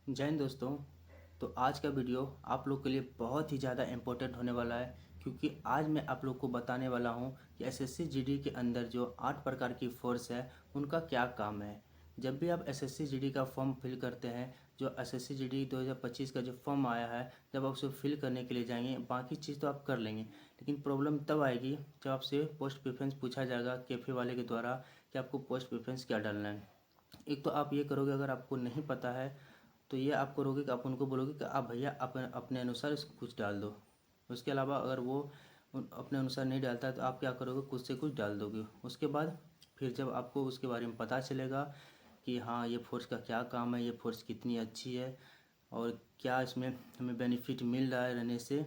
जय हिंद दोस्तों। तो आज का वीडियो आप लोग के लिए बहुत ही ज़्यादा इम्पोर्टेंट होने वाला है, क्योंकि आज मैं आप लोग को बताने वाला हूं कि एसएससी जीडी के अंदर जो 8 प्रकार की फोर्स है उनका क्या काम है। जब भी आप एसएससी जीडी का फॉर्म फिल करते हैं, जो एसएससी जीडी 2025 का जो फॉर्म आया है, जब आप उसे फिल करने के लिए जाएंगे बाकी चीज़ तो आप कर लेंगे, लेकिन प्रॉब्लम तब आएगी जब आपसे पोस्ट प्रेफरेंस पूछा जाएगा कैफे वाले के द्वारा कि आपको पोस्ट प्रेफरेंस क्या डालना है। एक तो आप ये करोगे, अगर आपको नहीं पता है तो ये आप करोगे कि आप उनको बोलोगे कि आप भैया अपने अनुसार इसको कुछ डाल दो। उसके अलावा अगर वो अपने अनुसार नहीं डालता है तो आप क्या करोगे, कुछ से कुछ डाल दोगे। उसके बाद फिर जब आपको उसके बारे में पता चलेगा कि हाँ ये फोर्स का क्या काम है, ये फोर्स कितनी अच्छी है और क्या इसमें हमें बेनिफिट मिल रहा है रहने से,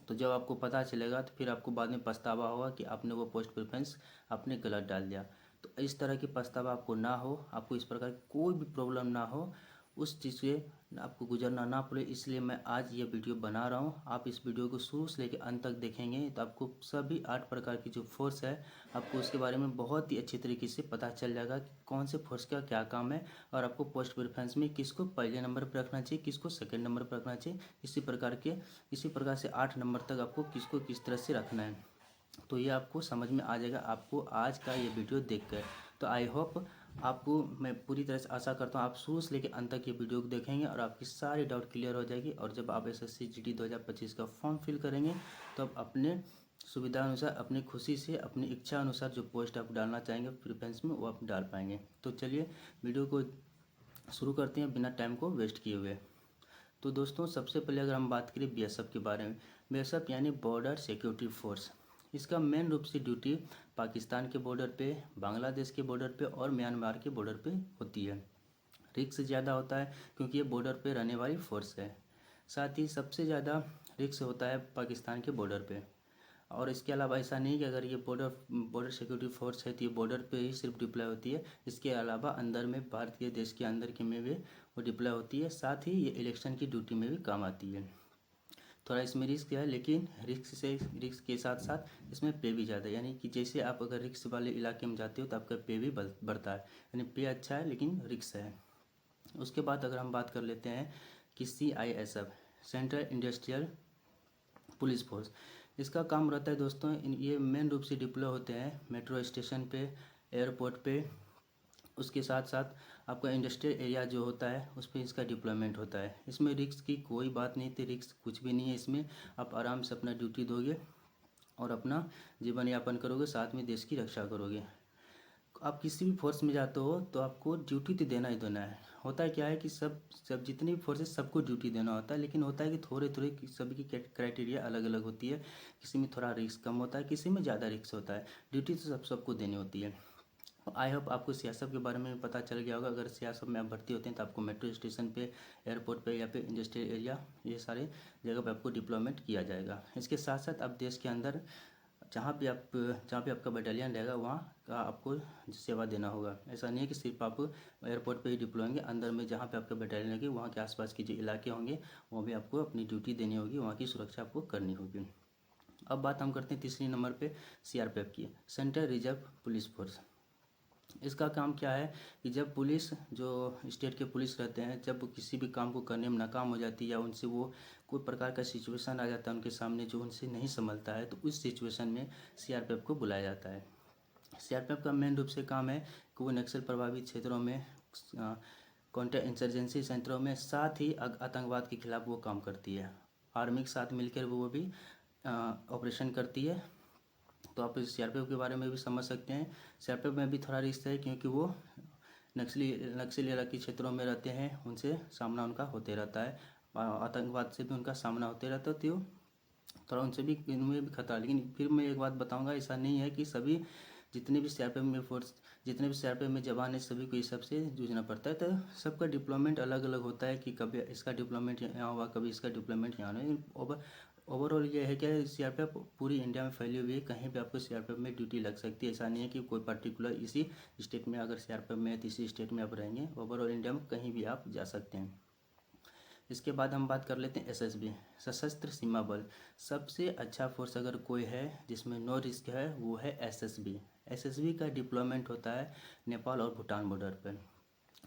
तो जब आपको पता चलेगा तो फिर आपको बाद में पछतावा होगा कि आपने वो पोस्ट प्रेफरेंस आपने गलत डाल दिया। तो इस तरह की पछतावा आपको ना हो, आपको इस प्रकार की कोई भी प्रॉब्लम ना हो, उस चीज़ से आपको गुजरना ना पड़े, इसलिए मैं आज ये वीडियो बना रहा हूँ। आप इस वीडियो को शुरू से लेकर अंत तक देखेंगे तो आपको सभी 8 प्रकार की जो फोर्स है आपको उसके बारे में बहुत ही अच्छी तरीके से पता चल जाएगा कि कौन से फोर्स का क्या काम है और आपको पोस्ट प्रेफरेंस में किसको पहले नंबर पर रखना चाहिए, किसको सेकेंड नंबर पर रखना चाहिए। इसी प्रकार से 8 नंबर तक आपको किसको किस तरह से रखना है, तो ये आपको समझ में आ जाएगा आपको आज का ये वीडियो देखकर। तो आई होप आपको, मैं पूरी तरह से आशा करता हूँ आप शुरू से लेकर अंत तक ये वीडियो को देखेंगे और आपकी सारी डाउट क्लियर हो जाएगी। और जब आप एसएससी जीडी 2025 का फॉर्म फिल करेंगे तो आप अपने सुविधा अनुसार, अपनी खुशी से, अपनी इच्छा अनुसार जो पोस्ट आप डालना चाहेंगे प्रेफरेंस में वो आप डाल पाएंगे। तो चलिए वीडियो को शुरू करते हैं बिना टाइम को वेस्ट किए हुए। तो दोस्तों सबसे पहले अगर हम बात करें बीएसएफ के बारे में, बीएसएफ यानी बॉर्डर सिक्योरिटी फोर्स, इसका मेन रूप से ड्यूटी पाकिस्तान के बॉर्डर पे, बांग्लादेश के बॉर्डर पे और म्यांमार के बॉर्डर पे होती है। रिस्क ज़्यादा होता है क्योंकि ये बॉर्डर पे रहने वाली फोर्स है। साथ ही सबसे ज़्यादा रिस्क होता है पाकिस्तान के बॉर्डर पे। और इसके अलावा ऐसा नहीं कि अगर ये बॉर्डर बॉर्डर सिक्योरिटी फोर्स है तो ये बॉर्डर पे ही सिर्फ डिप्लॉय होती है। इसके अलावा अंदर में भारतीय देश के अंदर के में भी वो डिप्लॉय होती है। साथ ही ये इलेक्शन की ड्यूटी में भी काम आती है। थोड़ा इसमें रिस्क है, लेकिन रिस्क के साथ साथ इसमें पे भी ज़्यादा है। यानी कि जैसे आप अगर रिस्क वाले इलाके में जाते हो तो आपका पे भी बढ़ता है, यानी पे अच्छा है लेकिन रिस्क है। उसके बाद अगर हम बात कर लेते हैं कि CISF, central industrial police force, इसका काम रहता है दोस्तों, ये मेन रूप से डिप्लॉय होते हैं मेट्रो स्टेशन पे, एयरपोर्ट पे। उसके साथ साथ आपका इंडस्ट्रियल एरिया जो होता है उस पर इसका डिप्लॉयमेंट होता है। इसमें रिस्क की कोई बात नहीं थी, रिस्क कुछ भी नहीं है इसमें। आप आराम से अपना ड्यूटी दोगे और अपना जीवन यापन करोगे, साथ में देश की रक्षा करोगे। आप किसी भी फोर्स में जाते हो तो आपको ड्यूटी तो देना ही देना है। होता है क्या है कि सब सब जितनी भी फोर्स है सबको ड्यूटी देना होता है, लेकिन होता है कि थोड़े थोड़े सभी की क्राइटेरिया अलग अलग होती है। किसी में थोड़ा रिस्क कम होता है, किसी में ज़्यादा रिस्क होता है। ड्यूटी तो सबको देनी होती है। आई होप आपको सीआईएसएफ के बारे में पता चल गया होगा। अगर सीआईएसएफ में आप भर्ती होते हैं तो आपको मेट्रो स्टेशन पे, एयरपोर्ट पे या फिर इंडस्ट्रियल एरिया, ये सारे जगह पे आपको डिप्लॉयमेंट किया जाएगा। इसके साथ साथ आप देश के अंदर जहाँ पे आपका बटालियन रहेगा वहाँ का आपको सेवा देना होगा। ऐसा नहीं है कि सिर्फ आप एयरपोर्ट पे ही डिप्लॉय होंगे, अंदर में जहाँ पे आपका बटालियन रहेगी वहाँ के आसपास के जो इलाके होंगे वहाँ भी आपको अपनी ड्यूटी देनी होगी, वहाँ की सुरक्षा आपको करनी होगी। अब बात हम करते हैं तीसरी नंबर पे CRPF की, सेंट्रल रिजर्व पुलिस फोर्स। इसका काम क्या है कि जब पुलिस, जो स्टेट के पुलिस रहते हैं, जब किसी भी काम को करने में नाकाम हो जाती है या उनसे वो कोई प्रकार का सिचुएशन आ जाता है उनके सामने जो उनसे नहीं संभलता है, तो उस सिचुएशन में CRPF को बुलाया जाता है। CRPF का मेन रूप से काम है कि वो नक्सल प्रभावित क्षेत्रों में, काउंटर इंसर्जेंसी सेंटरों में, साथ ही आतंकवाद के खिलाफ वो काम करती है। आर्मी के साथ मिलकर वो भी ऑपरेशन करती है। तो आप इस CRPF के बारे में भी समझ सकते हैं। CRPF में भी थोड़ा रिस्क है क्योंकि वो नक्सली इलाके क्षेत्रों में रहते हैं, उनसे सामना उनका होते रहता है। आतंकवाद से भी उनका सामना होते रहता है, तो थोड़ा उनसे भी, इनमें भी खतरा। लेकिन फिर मैं एक बात बताऊंगा, ऐसा नहीं है कि सभी जितने भी CRPF में फोर्स, जितने भी CRPF में जवान है सभी को इस सब से जूझना पड़ता है। तो सबका डिप्लॉयमेंट अलग अलग होता है कि कभी इसका डिप्लॉयमेंट यहाँ हुआ, कभी इसका डिप्लॉयमेंट यहाँ नहीं। ओवरऑल ये है कि CRPF पूरी इंडिया में फैली हुई है, कहीं भी आपको CRPF में ड्यूटी लग सकती है। ऐसा नहीं है कि कोई पर्टिकुलर इसी स्टेट में अगर CRPF में है तो इसी स्टेट में आप रहेंगे। ओवरऑल इंडिया में कहीं भी आप जा सकते हैं। इसके बाद हम बात कर लेते हैं SSB, सशस्त्र सीमा बल। सबसे अच्छा फोर्स अगर कोई है जिसमें नो रिस्क है वो है SSB। SSB का डिप्लॉयमेंट होता है नेपाल और भूटान बॉर्डर पर।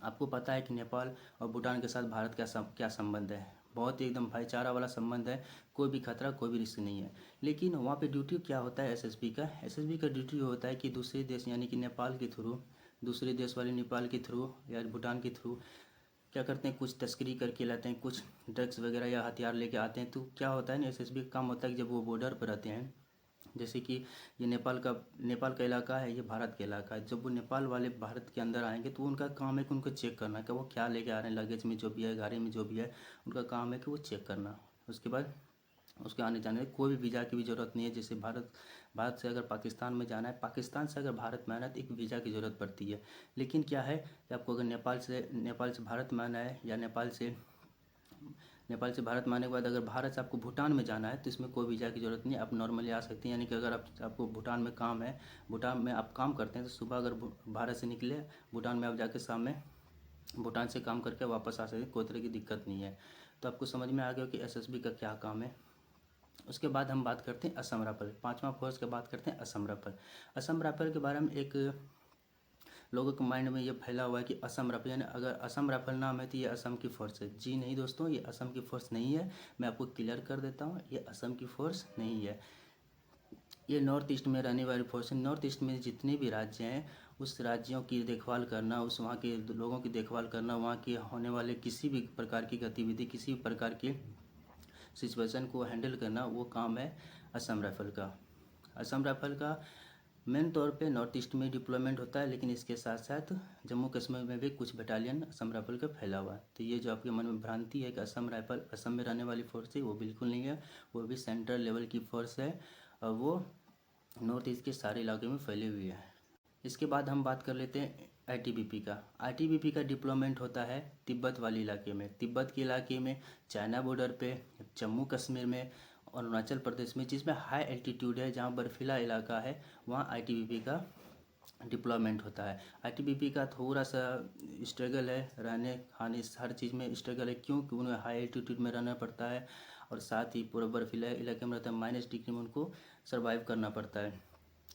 आपको पता है कि नेपाल और भूटान के साथ भारत का क्या संबंध है, बहुत ही एकदम भाईचारा वाला संबंध है, कोई भी खतरा कोई भी रिस्क नहीं है। लेकिन वहाँ पे ड्यूटी क्या होता है एसएसबी का, एसएसबी का ड्यूटी होता है कि दूसरे देश यानी कि नेपाल के थ्रू, दूसरे देश वाले नेपाल के थ्रू या भूटान के थ्रू क्या करते हैं, कुछ तस्करी करके लाते हैं, कुछ ड्रग्स वगैरह या हथियार लेके आते हैं। तो क्या होता है ना, एसएसबी का काम होता है कि जब वो बॉर्डर पर रहते हैं, जैसे कि ये नेपाल का इलाका है, ये भारत का इलाका है, जब वो नेपाल वाले भारत के अंदर आएंगे तो उनका काम है कि उनको चेक करना कि वो क्या लेके आ रहे हैं, लगेज में जो भी है, गाड़ी में जो भी है, उनका काम है कि वो चेक करना। उसके बाद उसके आने जाने में कोई भी वीज़ा की भी ज़रूरत नहीं है। जैसे भारत से अगर पाकिस्तान में जाना है, पाकिस्तान से अगर भारत में आना है तो एक वीज़ा की ज़रूरत पड़ती है। लेकिन क्या है कि आपको अगर नेपाल से भारत में आना है, या नेपाल से भारत में आने के बाद अगर भारत से आपको भूटान में जाना है तो इसमें कोई वीज़ा की ज़रूरत नहीं है, आप नॉर्मली आ सकते हैं। यानी कि अगर आपको भूटान में काम है, भूटान में आप काम करते हैं, तो सुबह अगर भारत से निकले, भूटान में आप जाके शाम में भूटान से काम करके वापस आ सकते हैं, कोई तरह की दिक्कत नहीं है। तो आपको समझ में आ गया कि एसएसबी का क्या काम है। उसके बाद हम बात करते हैं असम राइफल, पांचवा फोर्स की बात करते हैं असम राइफल। असम राइफल के बारे में एक लोगों के माइंड में ये फैला हुआ है कि असम राइफल, यानी अगर असम राइफल नाम है तो ये असम की फोर्स है। जी नहीं दोस्तों, ये असम की फोर्स नहीं है। मैं आपको क्लियर कर देता हूँ, ये असम की फोर्स नहीं है। ये नॉर्थ ईस्ट में रहने वाली फोर्स है। नॉर्थ ईस्ट में जितने भी राज्य हैं, उस राज्यों की देखभाल करना, उस वहाँ के लोगों की देखभाल करना, वहाँ के होने वाले किसी भी प्रकार की गतिविधि, किसी भी प्रकार की सिचुएशन को हैंडल करना, वो काम है असम राइफल का। असम राइफल का मेन तौर पे नॉर्थ ईस्ट में डिप्लॉयमेंट होता है, लेकिन इसके साथ साथ जम्मू कश्मीर में भी कुछ बटालियन असम राइफल का फैला हुआ है। तो ये जो आपके मन में भ्रांति है कि असम राइफल असम में रहने वाली फोर्स है, वो बिल्कुल नहीं है। वो भी सेंट्रल लेवल की फोर्स है और वो नॉर्थ ईस्ट के सारे इलाके में फैली हुई है। इसके बाद हम बात कर लेते हैं आईटीबीपी का। आईटीबीपी का डिप्लॉयमेंट होता है तिब्बत वाले इलाके में, तिब्बत के इलाके में, चाइना बॉर्डर पे, जम्मू कश्मीर में, अरुणाचल प्रदेश में, जिसमें हाई एल्टीट्यूड है, जहाँ बर्फीला इलाका है, वहाँ आईटीबीपी का डिप्लॉयमेंट होता है। आईटीबीपी का थोड़ा सा स्ट्रगल है, रहने खाने हर चीज़ में स्ट्रगल है, क्योंकि उन्हें हाई एल्टीट्यूड में रहना पड़ता है और साथ ही पूरा बर्फीला इलाके में रहता है, -डिग्री में उनको सर्वाइव करना पड़ता है।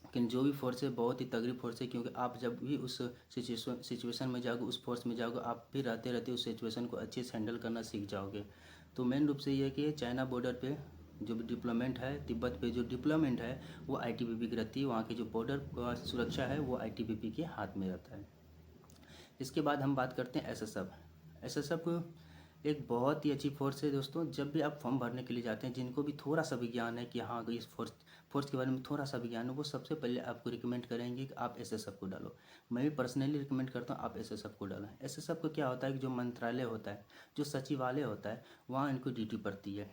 लेकिन जो भी फोर्स है बहुत ही तगड़ी फोर्स है, क्योंकि आप जब भी उस सिचुएशन में जाओगे, उस फोर्स में जाओगे, आप भी रहते रहते उस सिचुएशन को अच्छे से हैंडल करना सीख जाओगे। तो मेन रूप से ये है कि चाइना बॉर्डर पे जो भी डिप्लॉयमेंट है, तिब्बत पे जो डिप्लॉयमेंट है, वो आईटीबीपी की रहती है। वहाँ की जो बॉर्डर सुरक्षा है वो आईटीबीपी के हाथ में रहता है। इसके बाद हम बात करते हैं एसएसएफ। एसएसएफ एक बहुत ही अच्छी फोर्स है दोस्तों। जब भी आप फॉर्म भरने के लिए जाते हैं, जिनको भी थोड़ा सा भी ज्ञान है कि हाँ इस फोर्स के बारे में थोड़ा सा भी ज्ञान है, वो सबसे पहले आपको रिकमेंड करेंगे कि आप एसएसएफ को डालो। मैं भी पर्सनली रिकमेंड करता हूँ आप एसएसएफ को डालें। एसएसएफ को क्या होता है कि जो मंत्रालय होता है, जो सचिवालय होता है, वहाँ इनको ड्यूटी पड़ती है।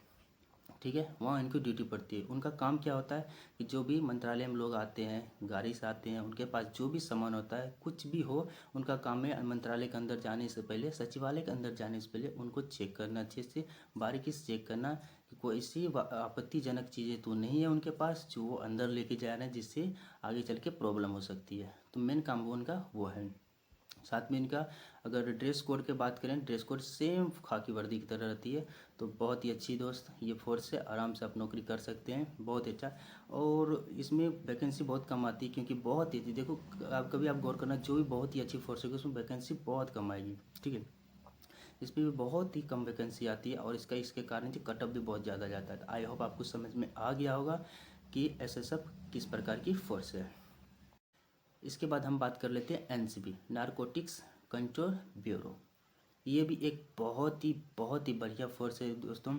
ठीक है, वहाँ इनको ड्यूटी पड़ती है। उनका काम क्या होता है कि जो भी मंत्रालय में लोग आते हैं, गाड़ी से आते हैं, उनके पास जो भी सामान होता है, कुछ भी हो, उनका काम है मंत्रालय के अंदर जाने से पहले, सचिवालय के अंदर जाने से पहले उनको चेक करना, अच्छे से बारीकी से चेक करना कि कोई ऐसी आपत्तिजनक चीज़ें तो नहीं है उनके पास जो वो अंदर लेके जा रहे हैं, जिससे आगे चल के प्रॉब्लम हो सकती है। तो मेन काम वो उनका वो है। साथ में इनका अगर ड्रेस कोड की बात करें, ड्रेस कोड सेम खाकी वर्दी की तरह रहती है। तो बहुत ही अच्छी दोस्त ये फोर्स से आराम से आप नौकरी कर सकते हैं, बहुत अच्छा। और इसमें वैकेंसी बहुत कम आती है, क्योंकि बहुत ही देखो, आप कभी आप गौर करना, जो भी बहुत ही अच्छी फोर्स होगी उसमें वैकेंसी बहुत कम आएगी। ठीक है, इसमें भी बहुत ही कम वैकेंसी आती है और इसके कारण जो कटअप भी बहुत ज़्यादा जाता है। आई होप आपको समझ में आ गया होगा कि एसएसएफ किस प्रकार की फोर्स है। इसके बाद हम बात कर लेते हैं एनसीबी, नारकोटिक्स कंट्रोल ब्यूरो। ये भी एक बहुत ही बढ़िया फोर्स है दोस्तों।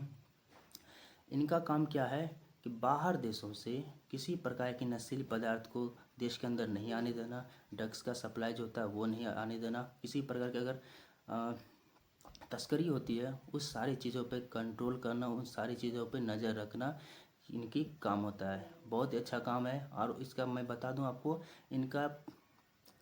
इनका काम क्या है कि बाहर देशों से किसी प्रकार के नशीले पदार्थ को देश के अंदर नहीं आने देना, ड्रग्स का सप्लाई जो होता है वो नहीं आने देना, किसी प्रकार के अगर तस्करी होती है उस सारी चीज़ों पे कंट्रोल करना, उन सारी चीज़ों पे नज़र रखना इनकी काम होता है। बहुत ही अच्छा काम है। और इसका मैं बता दूं आपको, इनका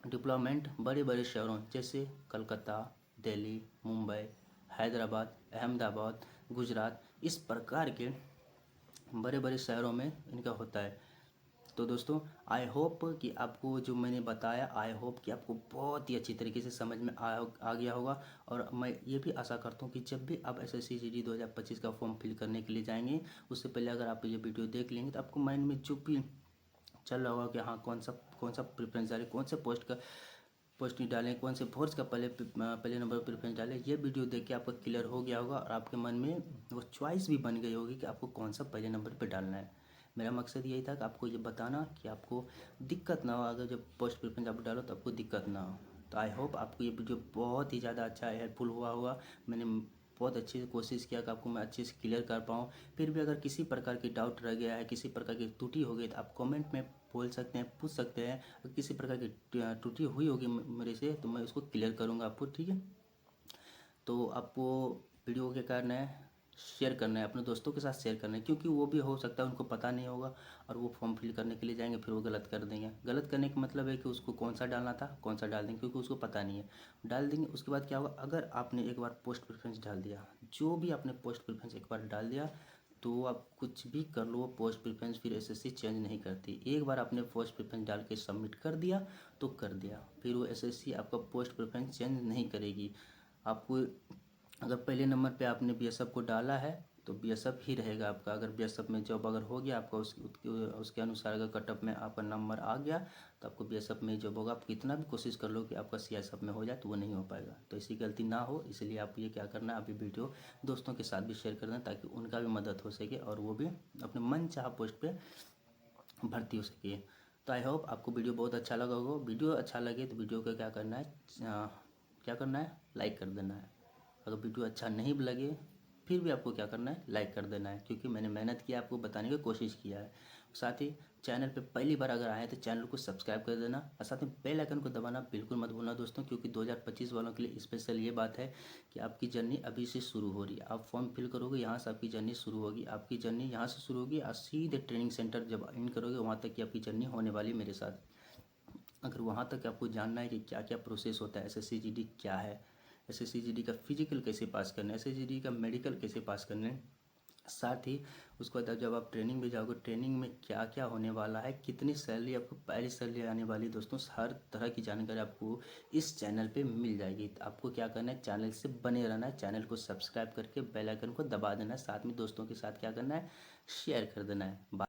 डिप्लॉयमेंट बड़े बड़े शहरों जैसे कलकत्ता, दिल्ली, मुंबई, हैदराबाद, अहमदाबाद, गुजरात, इस प्रकार के बड़े बड़े शहरों में इनका होता है। तो दोस्तों आई होप कि आपको जो मैंने बताया, आई होप कि आपको बहुत ही अच्छी तरीके से समझ में आ गया होगा। और मैं ये भी आशा करता हूँ कि जब भी आप एसएससी जीडी 2025 का फॉर्म फिल करने के लिए जाएंगे, उससे पहले अगर आप ये वीडियो देख लेंगे तो आपको माइंड में जो भी चल रहा होगा कि हाँ कौन सा प्रेफरेंस आ रही है, कौन से पोस्ट का पोस्ट डालें, कौन से फोर्स का पहले नंबर पर प्रेफरेंस डालें। ये वीडियो देख के आपका क्लियर हो गया होगा और आपके मन में वो चॉइस भी बन गई होगी कि आपको कौन सा पहले नंबर पर डालना है। मेरा मकसद यही था कि आपको ये बताना कि आपको दिक्कत ना हो, अगर जब पोस्ट प्रेफरेंस आप डालो तो आपको दिक्कत ना हो। तो आई होप आपको ये वीडियो बहुत ही ज़्यादा अच्छा हेल्पफुल हुआ होगा। मैंने बहुत अच्छी कोशिश किया कि आपको मैं अच्छे से क्लियर कर पाऊँ। फिर भी अगर किसी प्रकार की डाउट रह गया है, किसी प्रकार की त्रुटि हो गई तो आप कमेंट में बोल सकते हैं, पूछ सकते हैं। अगर किसी प्रकार की त्रुटि हुई होगी मेरे से तो मैं उसको क्लियर करूँगा आपको, ठीक है। तो आपको वीडियो के कारण है शेयर करना है, अपने दोस्तों के साथ शेयर करना है, क्योंकि वो भी हो सकता है उनको पता नहीं होगा और वो फॉर्म फिल करने के लिए जाएंगे, फिर वो गलत कर देंगे। गलत करने का मतलब है कि उसको कौन सा डालना था कौन सा डाल देंगे, क्योंकि उसको पता नहीं है। डाल देंगे, उसके बाद क्या होगा, अगर आपने एक बार पोस्ट प्रेफरेंस डाल दिया, जो भी आपने पोस्ट प्रेफरेंस एक बार डाल दिया, तो आप कुछ भी कर लो, पोस्ट प्रेफरेंस फिर एसएससी चेंज नहीं करती। एक बार आपने पोस्ट प्रेफरेंस डाल के सबमिट कर दिया तो कर दिया, फिर वो एसएससी आपका पोस्ट प्रेफरेंस चेंज नहीं करेगी। आपको अगर पहले नंबर पे आपने बीएसएफ को डाला है तो बीएसएफ ही रहेगा आपका। अगर बीएसएफ में जॉब अगर हो गया आपका, उसके अनुसार अगर कटअप में आपका नंबर आ गया तो आपको बीएसएफ में जॉब होगा। आप कितना भी कोशिश कर लो कि आपका सीआईएसएफ में हो जाए तो वो नहीं हो पाएगा। तो ऐसी गलती ना हो, इसलिए आप ये क्या करना है, अभी वीडियो दोस्तों के साथ भी शेयर कर दें ताकि उनका भी मदद हो सके और वो भी अपने मन चाह पोस्ट पर भर्ती हो सके। तो आई होप आपको वीडियो बहुत अच्छा लगा होगा। वीडियो अच्छा लगे तो वीडियो को क्या करना है, क्या करना है, लाइक कर देना है। अगर वीडियो अच्छा नहीं लगे फिर भी आपको क्या करना है, लाइक कर देना है, क्योंकि मैंने मेहनत किया, आपको बताने की कोशिश किया है। साथ ही चैनल पे पहली बार अगर आए तो चैनल को सब्सक्राइब कर देना और साथ में बेल आइकन को दबाना बिल्कुल मत भूलना दोस्तों, क्योंकि 2025 वालों के लिए स्पेशल ये बात है कि आपकी जर्नी अभी से शुरू हो रही है। आप फॉर्म फिल करोगे, यहाँ से आपकी जर्नी शुरू होगी। आपकी जर्नी यहाँ से शुरू होगी और सीधे ट्रेनिंग सेंटर जब इन करोगे वहाँ तक की आपकी जर्नी होने वाली मेरे साथ। अगर वहाँ तक आपको जानना है कि क्या क्या प्रोसेस होता है, एसएससी क्या है, एसएससी का फिजिकल कैसे पास करना है, एसएससी का मेडिकल कैसे पास करना है, साथ ही उसके बाद जब आप ट्रेनिंग में जाओगे, ट्रेनिंग में क्या क्या होने वाला है, कितनी सैलरी आपको, पहली सैलरी आने वाली, दोस्तों हर तरह की जानकारी आपको इस चैनल पे मिल जाएगी। तो आपको क्या करना है, चैनल से बने रहना है, चैनल को सब्सक्राइब करके बेल आइकन को दबा देना है, साथ में दोस्तों के साथ क्या करना है, शेयर कर देना है।